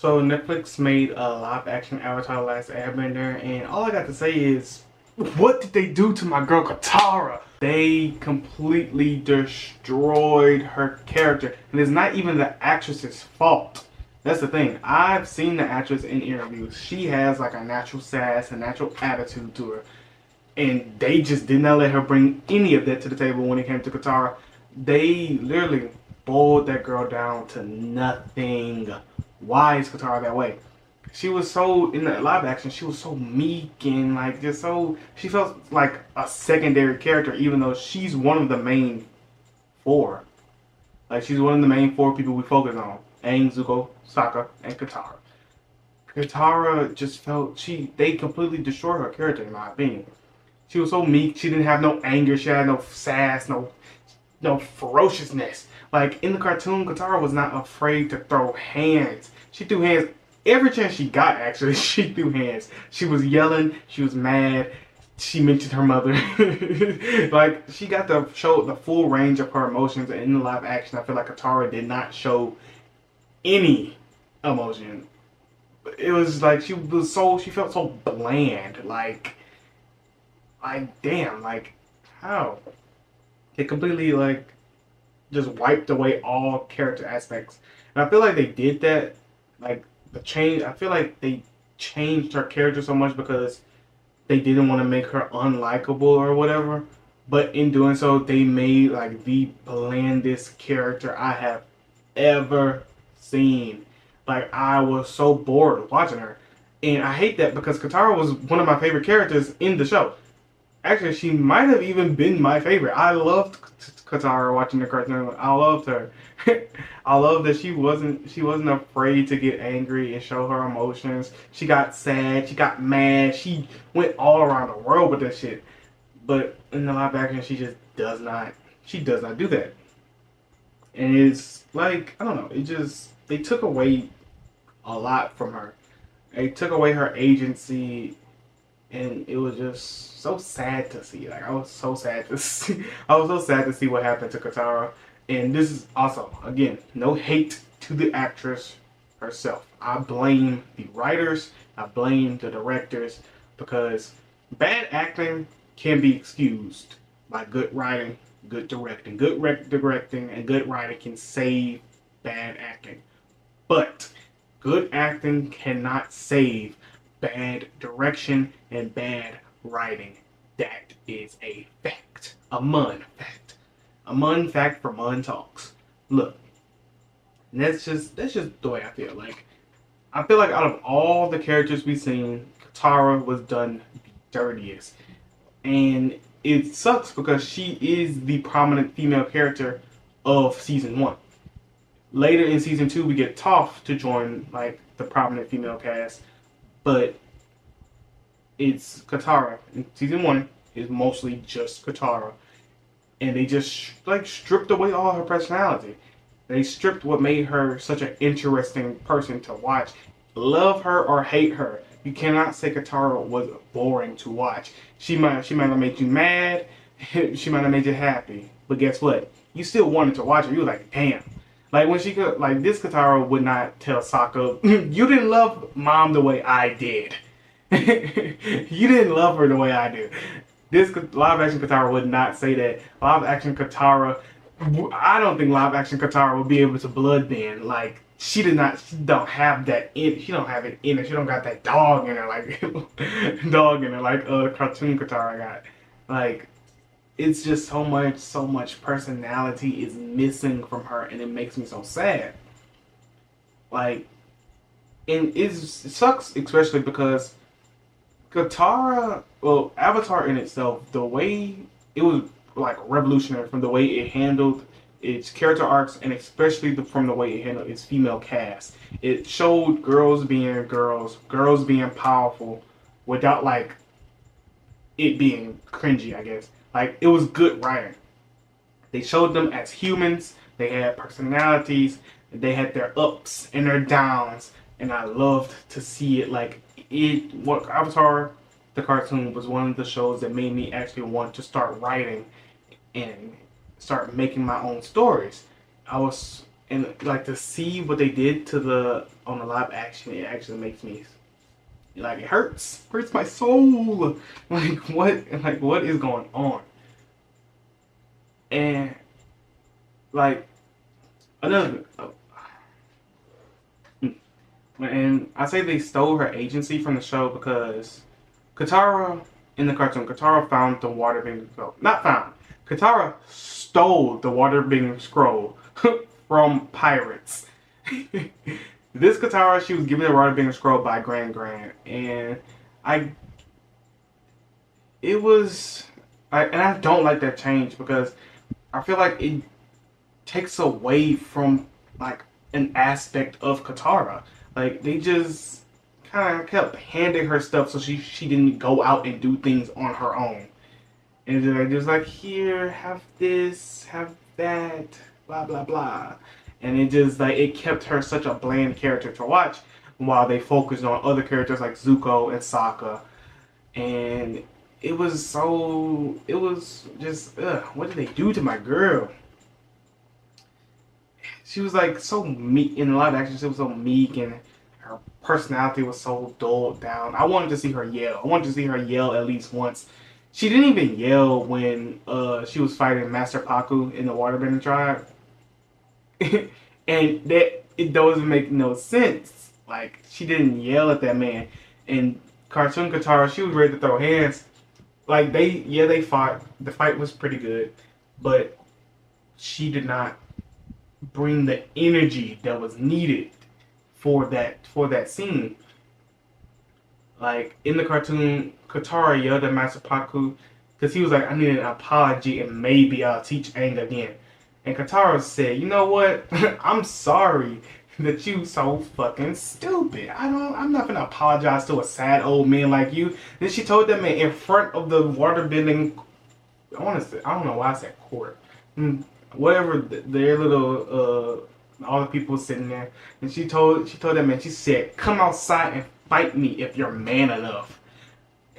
So Netflix made a live action Avatar: Last Airbender, and all I got to say is, what did they do to my girl Katara? They completely destroyed her character, and it's not even the actress's fault. That's the thing. I've seen the actress in interviews. She has like a natural sass, a natural attitude to her, and they just did not let her bring any of that to the table when it came to Katara. They literally boiled that girl down to nothing. Why is Katara that way? She was so in the live action. She was so meek and like just so. She felt like a secondary character, even though she's one of the main four. Like she's one of the main four people we focus on: Aang, Zuko, Sokka, and Katara. Katara just felt they completely destroyed her character in my opinion. She was so meek. She didn't have no anger. She had no sass, no ferociousness. Like in the cartoon, Katara was not afraid to throw hands. She threw hands every chance she got. Actually, she threw hands. She was yelling. She was mad. She mentioned her mother. Like she got to show the full range of her emotions. And in the live action, I feel like Katara did not show any emotion. It was like she felt so bland. Like damn, like how? It completely like just wiped away all character aspects. And I feel like they did that, like the change. I feel like they changed her character so much because they didn't want to make her unlikable or whatever. But in doing so, they made like the blandest character I have ever seen. Like I was so bored watching her, and I hate that because Katara was one of my favorite characters in the show. Actually, she might have even been my favorite. I loved Katara watching the cartoon. I loved her. I love that she wasn't afraid to get angry and show her emotions. She got sad. She got mad. She went all around the world with that shit. But in the live action, she just does not. She does not do that. And it's like I don't know. It just they took away a lot from her. They took away her agency and it was just so sad to see. Like I was so sad to see. I was so sad to see what happened to Katara. And this is also again no hate to the actress herself. I blame the writers. I blame the directors because bad acting can be excused by good writing, good directing. Directing and good writing can save bad acting, but good acting cannot save bad direction and bad writing. That is a fact. A mun fact. A mun fact for mun talks. Look, that's just the way I feel. Like I feel like out of all the characters we've seen, Katara was done the dirtiest. And it sucks because she is the prominent female character of season one. Later in season two we get Toph to join like the prominent female cast, but it's Katara. In season one is mostly just Katara, and they just like stripped away all her personality. They stripped what made her such an interesting person to watch. Love her or hate her, you cannot say Katara was boring to watch. She might have made you mad, she might have made you happy, but guess what? You still wanted to watch her. You were like, damn. Like when she could, like this Katara would not tell Sokka, you didn't love mom the way I did. You didn't love her the way I do. This live action Katara would not say that. Live action Katara, I don't think live action Katara would be able to bloodbend. Like she did not. She don't have that in. She don't have it in her. She don't got that dog in her. Like dog in her. Like cartoon Katara got. Like it's just so much personality is missing from her, and it makes me so sad. Like, and it sucks especially because Katara, well, Avatar in itself, the way it was like revolutionary from the way it handled its character arcs and especially from the way it handled its female cast. It showed girls being girls, girls being powerful without like it being cringy, I guess. Like it was good writing. They showed them as humans, they had personalities, they had their ups and their downs, and I loved to see it. Like what Avatar, the cartoon, was one of the shows that made me actually want to start writing and start making my own stories. I was And like to see what they did to the on the live action, it actually makes me like it hurts my soul. Like what is going on? And like another, and I say they stole her agency from the show because Katara in the cartoon, Katara found the water being scroll. Not found. Katara stole the water being scroll from pirates. This Katara, she was given the water being scroll by Grand Grand, and I, it was, and I don't like that change because I feel like it takes away from like an aspect of Katara. Like they just kind of kept handing her stuff so she didn't go out and do things on her own. And they're just like, here, have this, have that, blah blah blah. And it just like it kept her such a bland character to watch while they focused on other characters like Zuko and Sokka. And it was just what did they do to my girl? She was like so meek in a lot of action. She was so meek, and her personality was so dulled down. I wanted to see her yell. I wanted to see her yell at least once. She didn't even yell when she was fighting Master Paku in the Waterbending tribe, and that it doesn't make no sense. Like she didn't yell at that man. And cartoon Katara, she was ready to throw hands. Like they fought. The fight was pretty good, but she did not bring the energy that was needed for that scene. Like in the cartoon, Katara yelled at Master Paku because he was like, "I need an apology and maybe I'll teach Aang again." And Katara said, "You know what? I'm sorry that you so fucking stupid. I'm not gonna apologize to a sad old man like you." Then she told that man in front of the waterbending. I don't know why I said court. Whatever their little all the people sitting there, and she told that man, she said, "Come outside and fight me if you're man enough."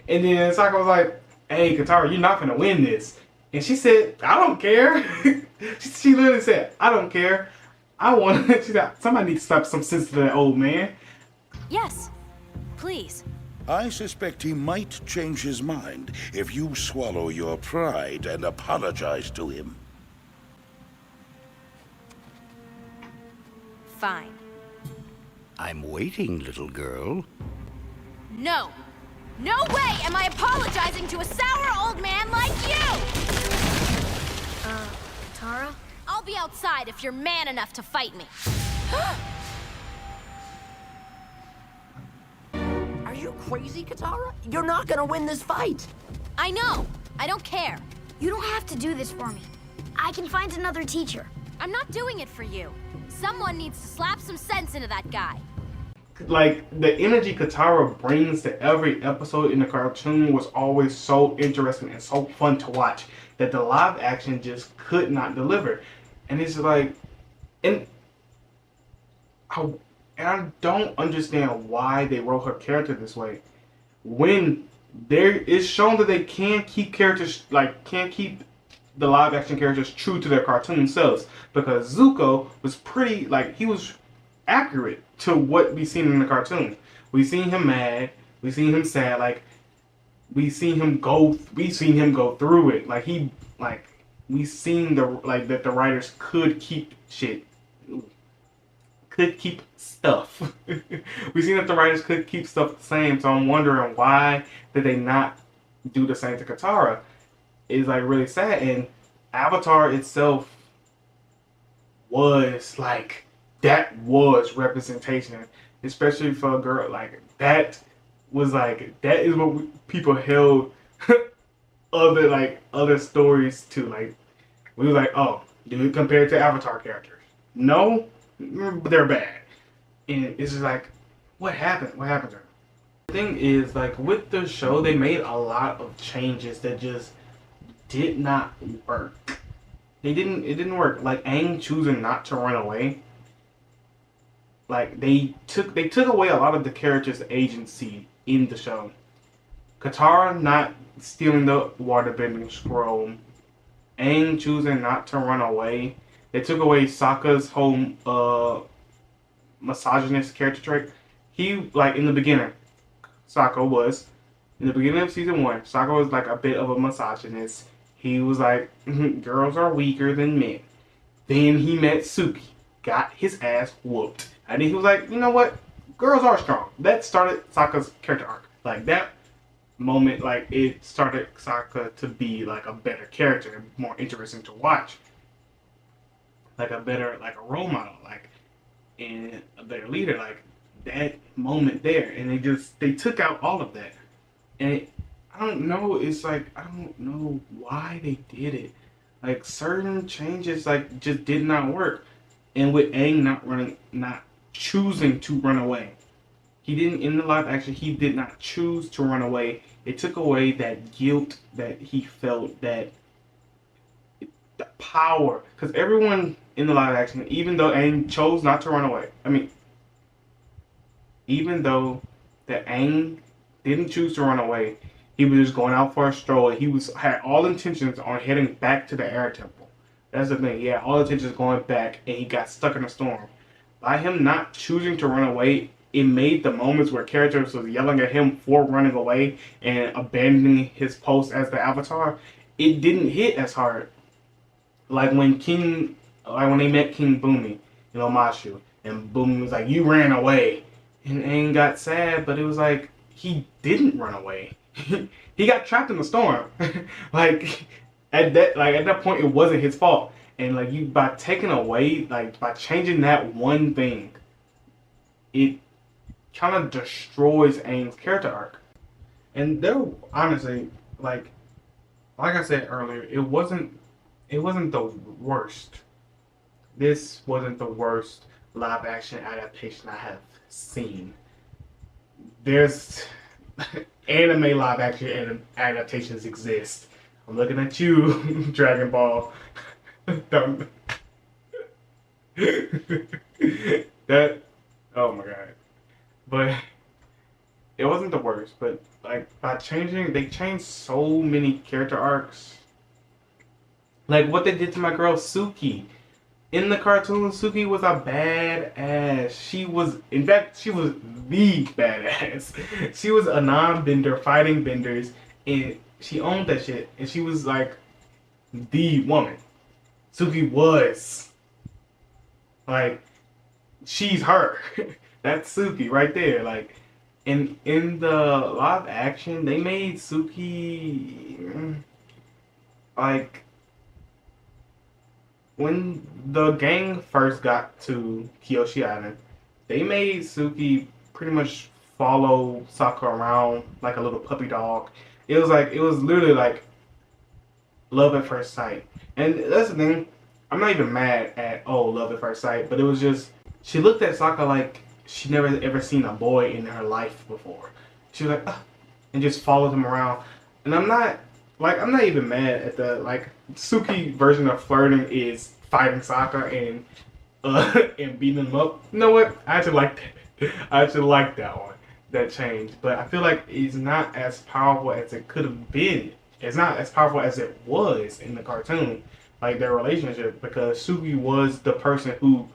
And then Sokka was like, "Hey Katara, you're not gonna win this." And she said, "I don't care." she literally said, "I don't care. I want." She said, "Somebody needs to slap some sense to that old man." Yes, please. I suspect he might change his mind if you swallow your pride and apologize to him. Fine. I'm waiting, little girl. No. No way am I apologizing to a sour old man like you! Tara? I'll be outside if you're man enough to fight me. Are you crazy, Katara? You're not gonna win this fight. I know. I don't care. You don't have to do this for me. I can find another teacher. I'm not doing it for you. Someone needs to slap some sense into that guy. Like the energy Katara brings to every episode in the cartoon was always so interesting and so fun to watch that the live action just could not deliver. And it's like, and I don't understand why they wrote her character this way when there is shown that they can keep characters can't keep the live action characters true to their cartoon selves, because Zuko was pretty he was accurate to what we seen in the cartoon. We seen him mad, we seen him sad, we seen him go through it. We seen that the writers could keep stuff. We seen that the writers could keep stuff the same. So I'm wondering why did they not do the same to Katara? It's really sad. And Avatar itself was that was representation, especially for a girl. That is what people held other stories to. We were oh, do it compared to Avatar characters? No, they're bad. And it's just what happened? What happened to her? The thing is, with the show, they made a lot of changes that just did not work. It didn't work. Aang choosing not to run away. They took away a lot of the characters' agency in the show. Katara not stealing the waterbending scroll. Aang choosing not to run away. They took away Sokka's whole misogynist character trait. He, like, in the beginning, Sokka was, in the beginning of season 1, Sokka was like a bit of a misogynist. He was like, girls are weaker than men. Then he met Suki, got his ass whooped. And then he was like, you know what? Girls are strong. That started Sokka's character arc. Like, that moment, like, it started Sokka to be like a better character and more interesting to watch. Like a better, like a role model, like, and a better leader. Like, that moment there. And they took out all of that. And I don't know, it's like, I don't know why they did it. Like, certain changes, like, just did not work. And with Aang not choosing to run away. He didn't, in the live action, he did not choose to run away. It took away that guilt that he felt, that the power. Because everyone in the live action, even though Aang chose not to run away, even though that Aang didn't choose to run away, he was just going out for a stroll. He had all intentions on heading back to the Air Temple. That's the thing. He had all intentions going back, and he got stuck in a storm. By him not choosing to run away, it made the moments where characters was yelling at him for running away and abandoning his post as the Avatar, it didn't hit as hard. Like when they met King Bumi, Mashu, and Bumi was like, "You ran away," and Aang got sad, but it was like he didn't run away. He got trapped in the storm. Like at that point, it wasn't his fault. And like by taking away, like by changing that one thing, it kind of destroys Aang's character arc. And they're honestly, like I said earlier, it wasn't the worst. This wasn't the worst live action adaptation I have seen. There's anime live action adaptations exist. I'm looking at you, Dragon Ball. That, oh my god. But it wasn't the worst, but like they changed so many character arcs. Like what they did to my girl Suki. In the cartoon, Suki was a badass. She was the badass. She was a non-bender fighting benders, and she owned that shit. And she was like the woman. Suki was like, she's her. That's Suki right there. Like, in the live action, they made Suki like, when the gang first got to Kyoshi Island, they made Suki pretty much follow Sokka around like a little puppy dog. It was literally like love at first sight. And that's the thing, I'm not even mad at love at first sight, but it was just, she looked at Sokka like she never ever seen a boy in her life before. She was like, and just followed him around. And I'm not even mad at the, like, Suki version of flirting is fighting Sokka and beating him up. You know what? I actually like that. I actually like that one, that change. But I feel like it's not as powerful as it could have been. It's not as powerful as it was in the cartoon, like their relationship, because Suki was the person who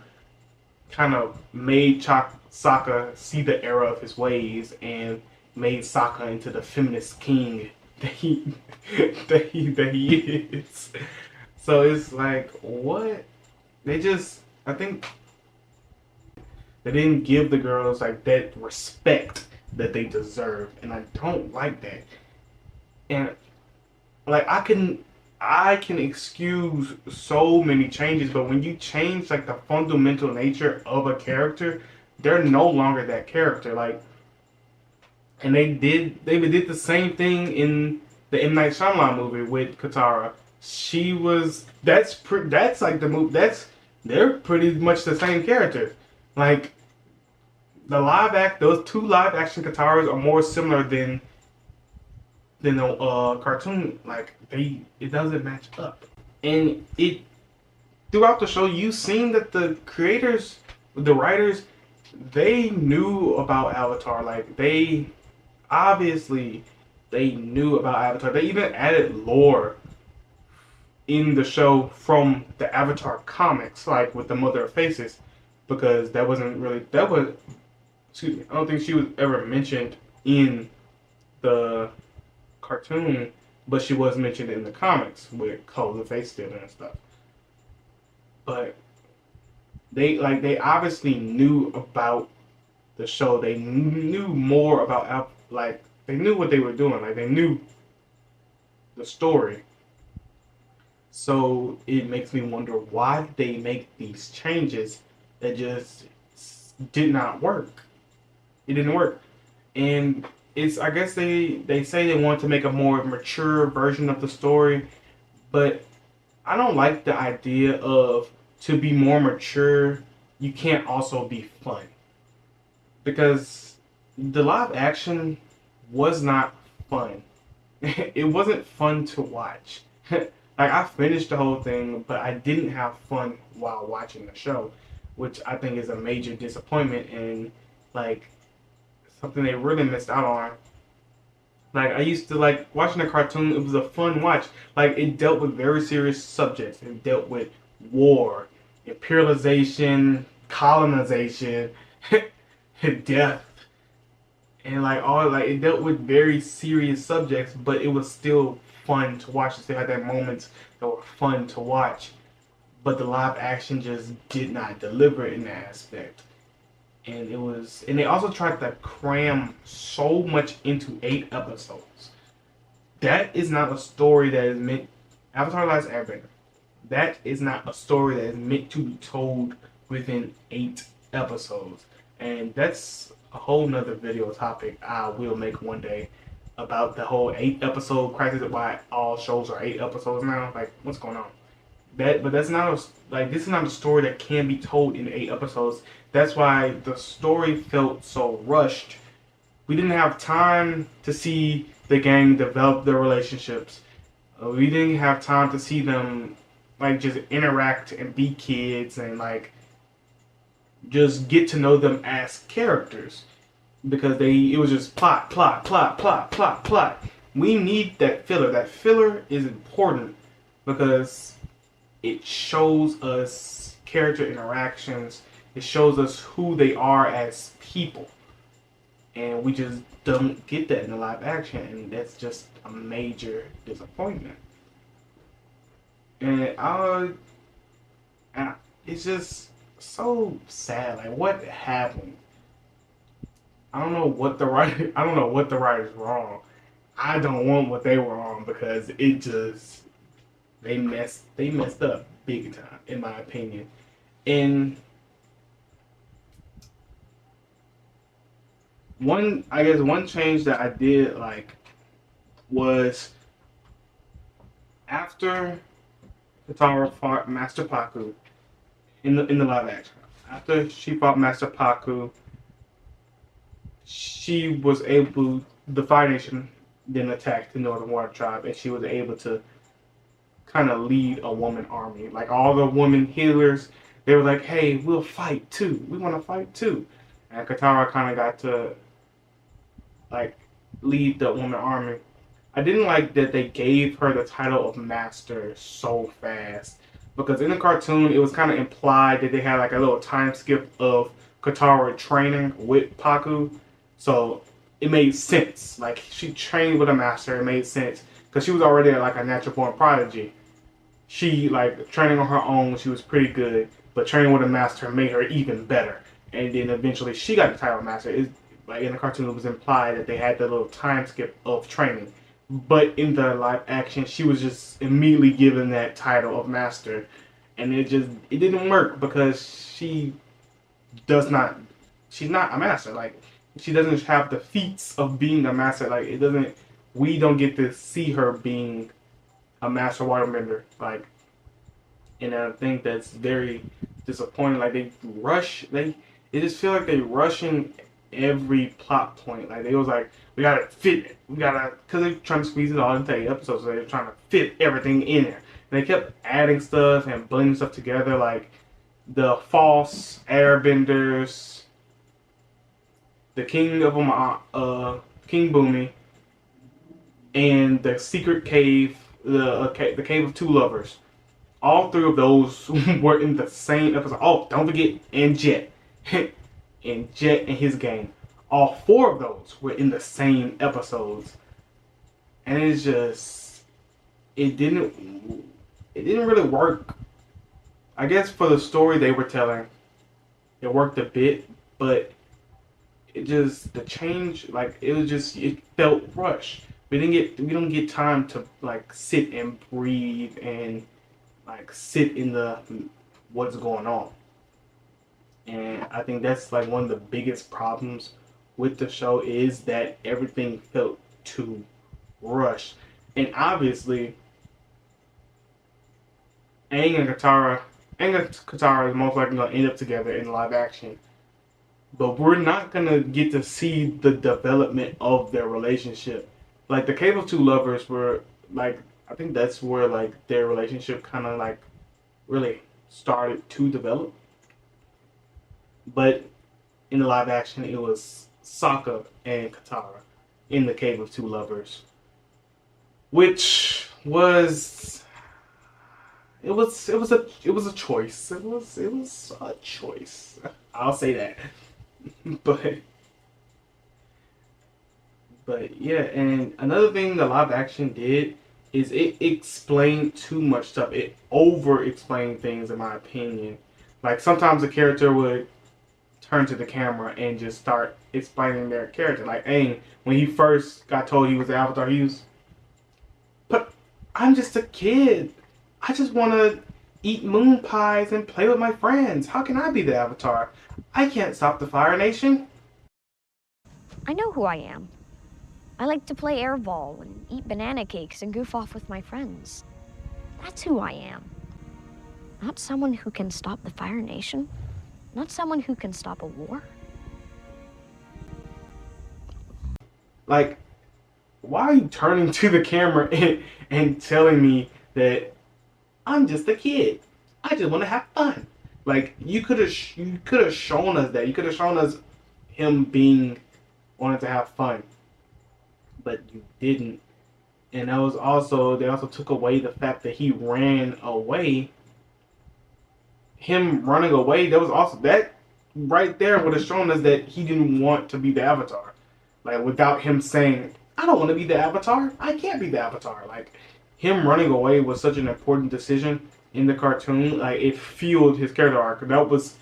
kind of made Sokka see the error of his ways and made Sokka into the feminist king that he is. So it's like, what? I think they didn't give the girls like that respect that they deserve, and I don't like that. And like I can excuse so many changes, but when you change like the fundamental nature of a character, they're no longer that character. Like, and they did the same thing in the M. Night Shyamalan movie with Katara. They're pretty much the same character. Like those two live action Kataras are more similar than the cartoon. Like it doesn't match up. And it throughout the show, you've seen that the creators, the writers, they knew about Avatar. Like they knew about Avatar. They even added lore in the show from the Avatar comics, like with the Mother of Faces, because that wasn't really excuse me, I don't think she was ever mentioned in the cartoon, but she was mentioned in the comics with Close the Face stealing and stuff. But they obviously knew about the show. They knew more about they knew what they were doing. Like they knew the story. So it makes me wonder why did they make these changes that just did not work. It didn't work. And I guess they say they want to make a more mature version of the story, but I don't like the idea of to be more mature, you can't also be fun. Because the live action was not fun. It wasn't fun to watch. Like I finished the whole thing, but I didn't have fun while watching the show, which I think is a major disappointment and like something they really missed out on. Like I used to like watching the cartoon, it was a fun watch. Like it dealt with very serious subjects. It dealt with war, imperialization, colonization, death. And it dealt with very serious subjects, but it was still fun to watch. It still had that moments that were fun to watch. But the live action just did not deliver in that aspect. And they also tried to cram so much into 8 episodes. That is not a story that is meant, Avatar: Last Airbender, that is not a story that is meant to be told within 8 episodes. And that's a whole nother video topic I will make one day about the whole 8 episode crisis, why all shows are 8 episodes now. Like, what's going on? But that's not this is not a story that can be told in 8 episodes. That's why the story felt so rushed. We didn't have time to see the gang develop their relationships. We didn't have time to see them like just interact and be kids and like just get to know them as characters, because it was just plot. We need that filler. That filler is important because it shows us character interactions. It shows us who they are as people. And we just don't get that in the live action. And that's just a major disappointment. And it's just so sad. Like, what happened? I don't know what the writer's wrong. I don't want what they were on, because it just they messed up big time, in my opinion. And one change that I did like was after Katara fought Master Paku in the live action. After she fought Master Paku, she was able, the Fire Nation then attacked the Northern Water Tribe, and she was able to kind of lead a woman army. Like all the women healers, they were like, hey, we'll fight too. We want to fight too. And Katara kind of got to like lead the woman army. I didn't like that they gave her the title of master so fast, because in the cartoon it was kind of implied that they had like a little time skip of Katara training with Paku, so it made sense. Like she trained with a master, it made sense because she was already like a natural born prodigy. She like training on her own, she was pretty good, but training with a master made her even better. And then eventually she got the title of master. Like in the cartoon, it was implied that they had the little time skip of training. But in the live action, she was just immediately given that title of master. And it didn't work because she's not a master. Like, she doesn't have the feats of being a master. Like, we don't get to see her being a master waterbender. Like, and I think that's very disappointing. Like, they just feel like they're rushing every plot point. Like, they was like, we gotta fit it. Because they're trying to squeeze it all into 8 episodes, so they're trying to fit everything in there. And they kept adding stuff and blending stuff together, like the false airbenders, the king of King Boomy, and the secret cave, the cave of 2 lovers. All three of those were in the same episode. Oh, don't forget, and Jet. And Jet and his gang. All four of those were in the same episodes. And it's just, it didn't really work. I guess for the story they were telling, it worked a bit, but it just, the change, like, it felt rushed. We don't get time to like sit and breathe and like sit in the what's going on. And I think that's like one of the biggest problems with the show, is that everything felt too rushed. And obviously Aang and Katara is most likely gonna end up together in live action. But we're not gonna get to see the development of their relationship. Like the Cave of Two Lovers were like, I think that's where like their relationship kind of like really started to develop. But in the live action, it was Sokka and Katara in the Cave of Two Lovers, which was it was a choice. It was a choice. I'll say that. But yeah, and another thing the live action did is it explained too much stuff. It over explained things, in my opinion. Like sometimes a character would turn to the camera and just start explaining their character. Like Aang, when he first got told he was the Avatar, he was, but I'm just a kid. I just want to eat moon pies and play with my friends. How can I be the Avatar? I can't stop the Fire Nation. I know who I am. I like to play airball and eat banana cakes and goof off with my friends. That's who I am. Not someone who can stop the Fire Nation. Not someone who can stop a war. Like, why are you turning to the camera and telling me that I'm just a kid? I just want to have fun. Like, you could have shown us that. You could have shown us him wanting to have fun. But you didn't. And that was also, they also took away the fact that he ran away. Him running away, that was also, that right there would have shown us that he didn't want to be the Avatar. Like, without him saying, I don't want to be the Avatar. I can't be the Avatar. Like, him running away was such an important decision in the cartoon. Like, it fueled his character arc. That was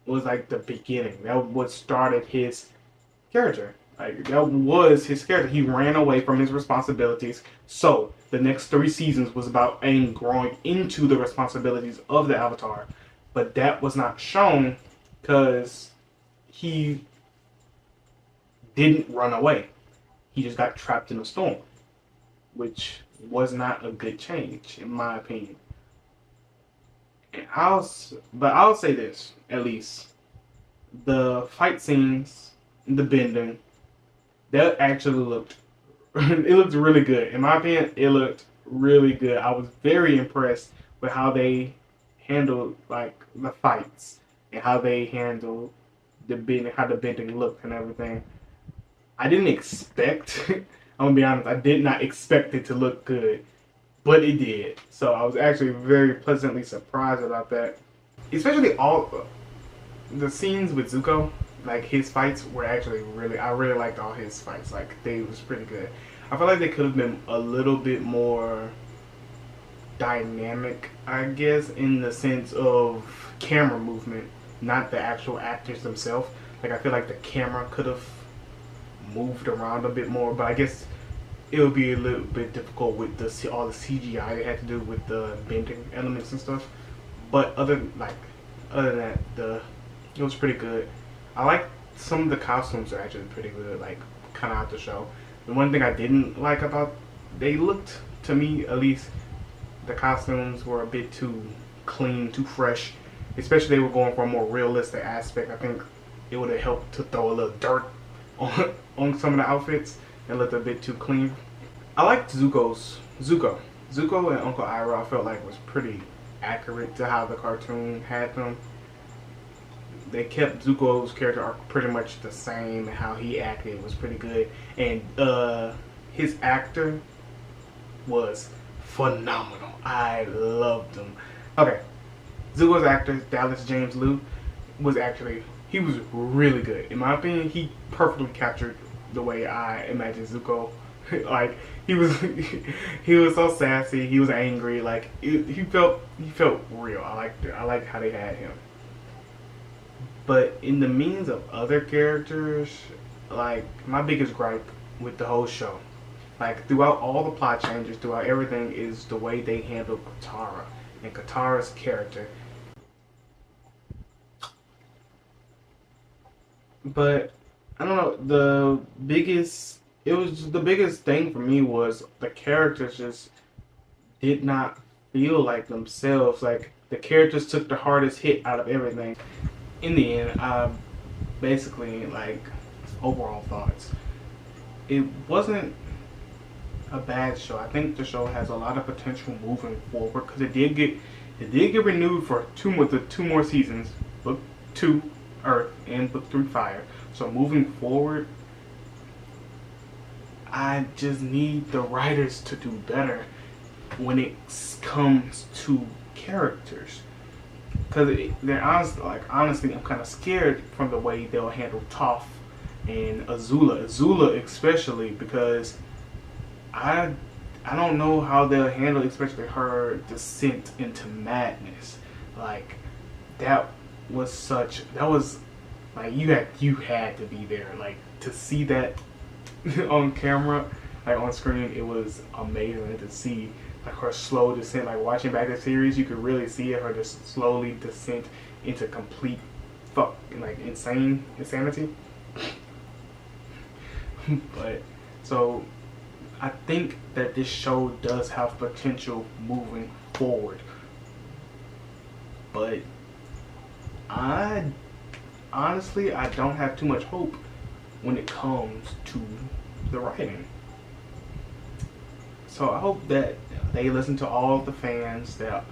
like the beginning. That was what started his character. Like, that was his character. He ran away from his responsibilities. So the next 3 seasons was about Aang growing into the responsibilities of the Avatar. But that was not shown because he didn't run away. He just got trapped in a storm, which was not a good change, in my opinion. And I'll say this, at least. The fight scenes, the bending, that actually looked, it looked really good. In my opinion, it looked really good. I was very impressed with how they handled like the fights and how they handled the bending, how the bending looked and everything. I didn't expect, I'm gonna be honest, I did not expect it to look good, but it did. So I was actually very pleasantly surprised about that. Especially all the scenes with Zuko. Like, his fights were actually I really liked all his fights. Like, they was pretty good. I feel like they could have been a little bit more dynamic, I guess, in the sense of camera movement, not the actual actors themselves. Like, I feel like the camera could have moved around a bit more, but I guess it would be a little bit difficult with all the CGI they had to do with the bending elements and stuff. But other than that, it was pretty good. I like some of the costumes are actually pretty good, like kind of out the show. The one thing I didn't like about, they looked, to me at least, the costumes were a bit too clean, too fresh. Especially they were going for a more realistic aspect. I think it would have helped to throw a little dirt on some of the outfits and looked a bit too clean. I liked Zuko and Uncle Iroh. I felt like was pretty accurate to how the cartoon had them. They kept Zuko's character arc pretty much the same, and how he acted was pretty good. And his actor was phenomenal. I loved him. Okay, Zuko's actor, Dallas James Liu, he was really good. In my opinion, he perfectly captured the way I imagine Zuko. Like, he was so sassy, he was angry, like, he felt real. I liked how they had him. But in the means of other characters, like, my biggest gripe with the whole show, like, throughout all the plot changes, throughout everything, is the way they handle Katara and Katara's character. But I don't know, the biggest thing for me was the characters just did not feel like themselves. Like, the characters took the hardest hit out of everything. In the end, basically, like, overall thoughts, it wasn't a bad show. I think the show has a lot of potential moving forward, because it did get renewed for two more seasons, Book 2 Earth and Book 3 Fire. So moving forward, I just need the writers to do better when it comes to characters. Because they're honestly, I'm kind of scared from the way they'll handle Toph and Azula. Azula especially, because I don't know how they'll handle, especially her descent into madness. Like, that was like, you had to be there, like, to see that on camera, like, on screen. It was amazing to see, like, her slow descent. Like, watching back the series, you could really see her just slowly descent into complete insanity. But so I think that this show does have potential moving forward, but I don't have too much hope when it comes to the writing. So I hope that they listen to all the fans, that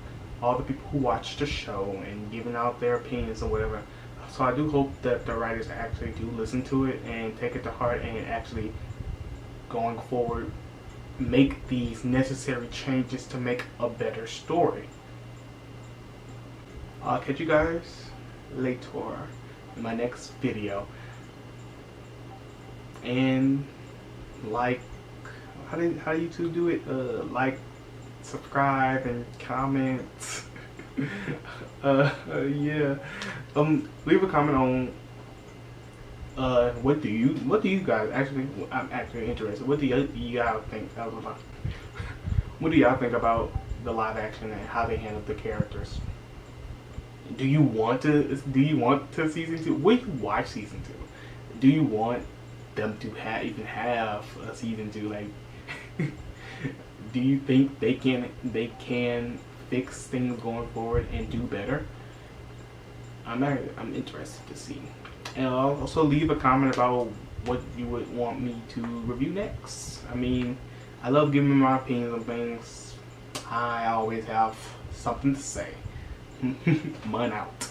all the people who watch the show and giving out their opinions or whatever. So I do hope that the writers actually do listen to it and take it to heart, and actually, going forward, make these necessary changes to make a better story. I'll catch you guys later in my next video. And like, how do YouTube do it? Like, subscribe, and comment. Yeah. Leave a comment on what do you guys actually? I'm actually interested. What do y'all think? What do y'all think about the live action and how they handled the characters? Do you want to season 2? Will you watch season 2? Do you want them to even have a season 2? Like, do you think they can fix things going forward and do better? I'm interested to see. And I'll also leave a comment about what you would want me to review next. I mean, I love giving my opinions on things. I always have something to say. Mun out.